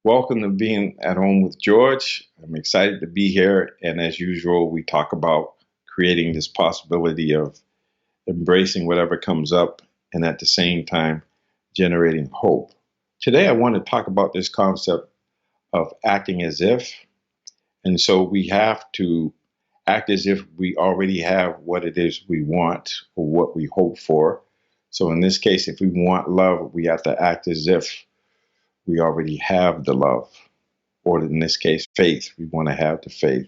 Welcome to being at home with George. I'm excited to be here. And as usual, we talk about creating this possibility of embracing whatever comes up and at the same time generating hope. Today, I want to talk about this concept of acting as if. And so we have to act as if we already have what it is we want or what we hope for. So in this case, if we want love, we have to act as if we already have the love, or in this case, faith. We want to have the faith.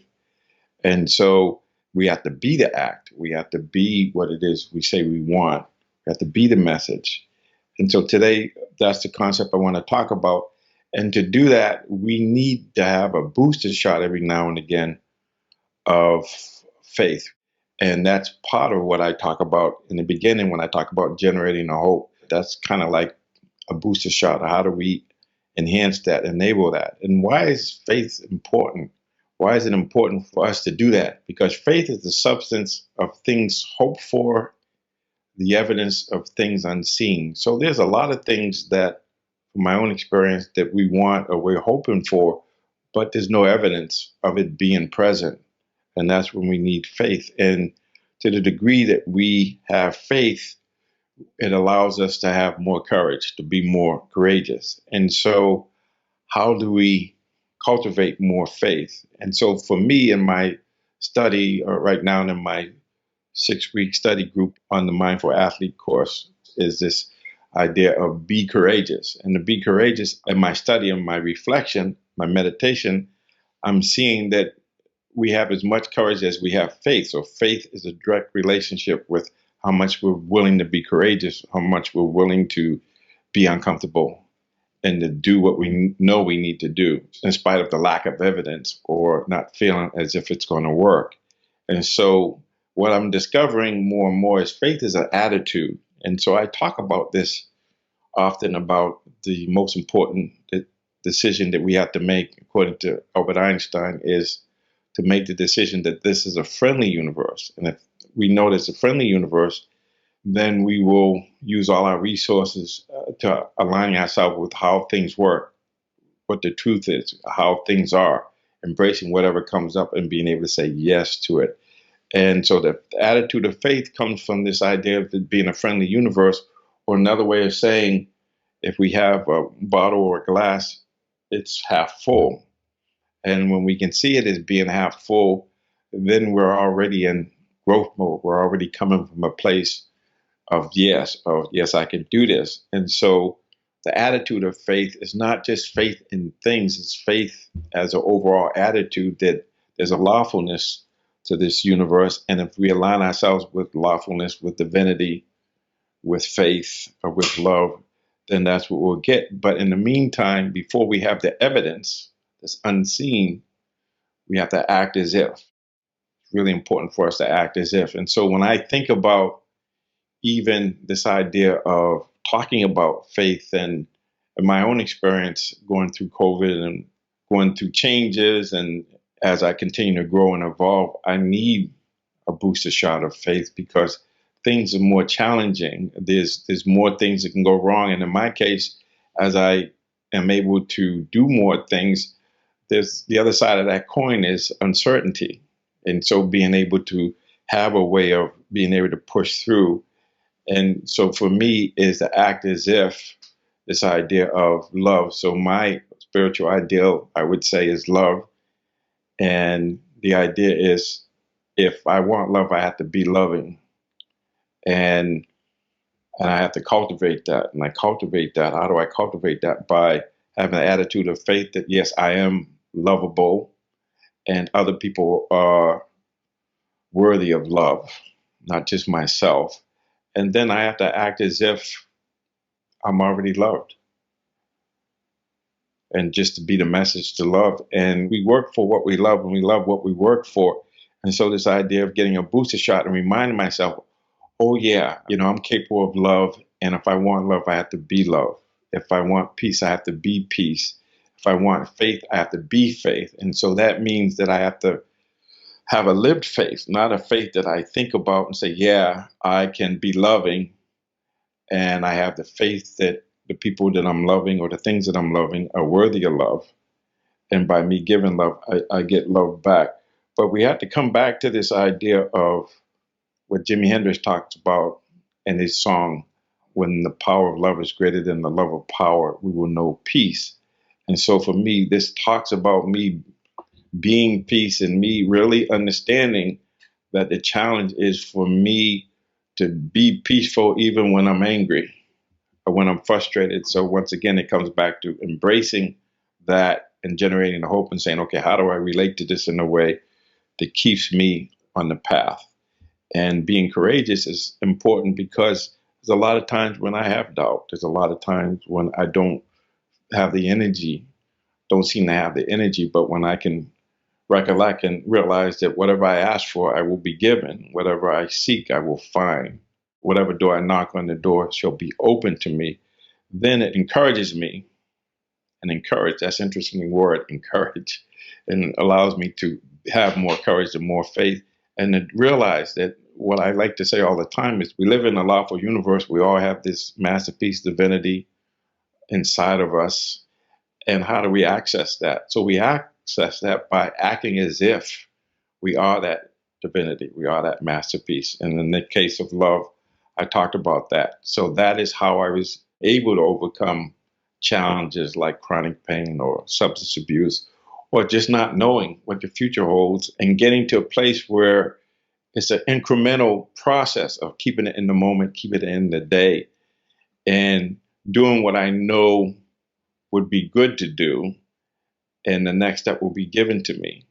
And so we have to be the act. We have to be what it is we say we want. We have to be the message. And so today, that's the concept I want to talk about. And to do that, we need to have a booster shot every now and again of faith. And that's part of what I talk about in the beginning when I talk about generating a hope. That's kind of like a booster shot. How do we enhance that, enable that? And why is faith important? Why is it important for us to do that? Because faith is the substance of things hoped for, the evidence of things unseen. So there's a lot of things that, from my own experience, that we want or we're hoping for, but there's no evidence of it being present. And that's when we need faith. And to the degree that we have faith, it allows us to have more courage, to be more courageous. And so how do we cultivate more faith? And so for me, in my study, or right now in my 6-week study group on the Mindful Athlete course, is this idea of be courageous. And to be courageous in my study and my reflection, my meditation, I'm seeing that we have as much courage as we have faith. So faith is a direct relationship with how much we're willing to be courageous, how much we're willing to be uncomfortable and to do what we know we need to do, in spite of the lack of evidence or not feeling as if it's going to work. And so what I'm discovering more and more is faith is an attitude. And so I talk about this often, about the most important decision that we have to make, according to Albert Einstein, is to make the decision that this is a friendly universe. And if we know it's a friendly universe, then we will use all our resources to align ourselves with how things work, what the truth is, how things are, embracing whatever comes up and being able to say yes to it. And so the attitude of faith comes from this idea of it being a friendly universe, or another way of saying, if we have a bottle or a glass, it's half full. And when we can see it as being half full, then we're already in growth mode. We're already coming from a place of yes, I can do this. And so the attitude of faith is not just faith in things, it's faith as an overall attitude that there's a lawfulness to this universe. And if we align ourselves with lawfulness, with divinity, with faith, or with love, then that's what we'll get. But in the meantime, before we have the evidence that's unseen, we have to act as if. It's really important for us to act as if. And so when I think about even this idea of talking about faith, and in my own experience going through COVID and going through changes, and as I continue to grow and evolve, I need a booster shot of faith because things are more challenging. There's more things that can go wrong. And in my case, as I am able to do more things, there's the other side of that coin is uncertainty. And so being able to have a way of being able to push through. And so for me is to act as if, this idea of love. So my spiritual ideal, I would say, is love. And the idea is, if I want love, I have to be loving. And I have to cultivate that. And I cultivate that. How do I cultivate that? By having an attitude of faith that, yes, I am lovable and other people are worthy of love, not just myself. And then I have to act as if I'm already loved. And just to be the message to love. And we work for what we love, and we love what we work for. And so this idea of getting a booster shot and reminding myself, oh yeah, I'm capable of love. And if I want love, I have to be love. If I want peace, I have to be peace. If I want faith, I have to be faith. And so that means that I have to have a lived faith, not a faith that I think about and say, yeah, I can be loving. And I have the faith that the people that I'm loving or the things that I'm loving are worthy of love. And by me giving love, I get love back. But we have to come back to this idea of what Jimi Hendrix talks about in his song, when the power of love is greater than the love of power, we will know peace. And so for me, this talks about me being peace and me really understanding that the challenge is for me to be peaceful even when I'm angry or when I'm frustrated. So once again, it comes back to embracing that and generating the hope and saying, okay, how do I relate to this in a way that keeps me on the path? And being courageous is important because there's a lot of times when I have doubt. There's a lot of times when I don't have the energy, don't seem to have the energy, but when I can recollect and realize that whatever I ask for, I will be given. Whatever I seek, I will find. Whatever door I knock on, the door shall be open to me. Then it encourages me. And encourage, that's an interesting word, encourage, and allows me to have more courage and more faith and to realize that what I like to say all the time is we live in a lawful universe. We all have this masterpiece divinity inside of us. And how do we access that? So we access that by acting as if we are that divinity, we are that masterpiece. And in the case of love, I talked about that. So that is how I was able to overcome challenges like chronic pain or substance abuse, or just not knowing what the future holds and getting to a place where it's an incremental process of keeping it in the moment, keeping it in the day, and doing what I know would be good to do. And the next step will be given to me.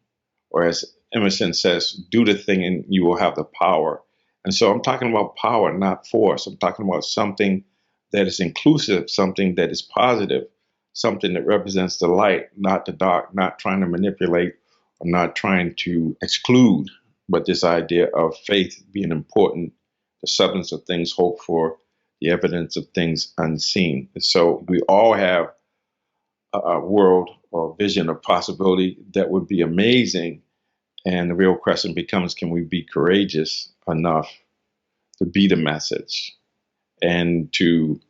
Or as Emerson says, do the thing and you will have the power. And so I'm talking about power, not force. I'm talking about something that is inclusive, something that is positive, something that represents the light, not the dark, not trying to manipulate or not trying to exclude, but this idea of faith being important, the substance of things hoped for, the evidence of things unseen. So we all have a world or vision of possibility that would be amazing. And the real question becomes, can we be courageous enough to be the message and to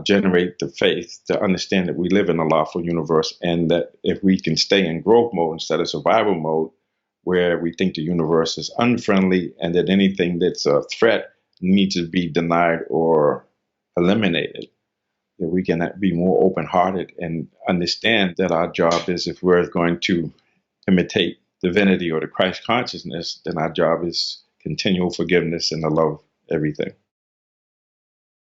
generate the faith to understand that we live in a lawful universe, and that if we can stay in growth mode instead of survival mode, where we think the universe is unfriendly and that anything that's a threat needs to be denied or eliminated, that we can be more open-hearted and understand that our job is, if we're going to imitate divinity or the Christ consciousness, then our job is continual forgiveness and to love everything.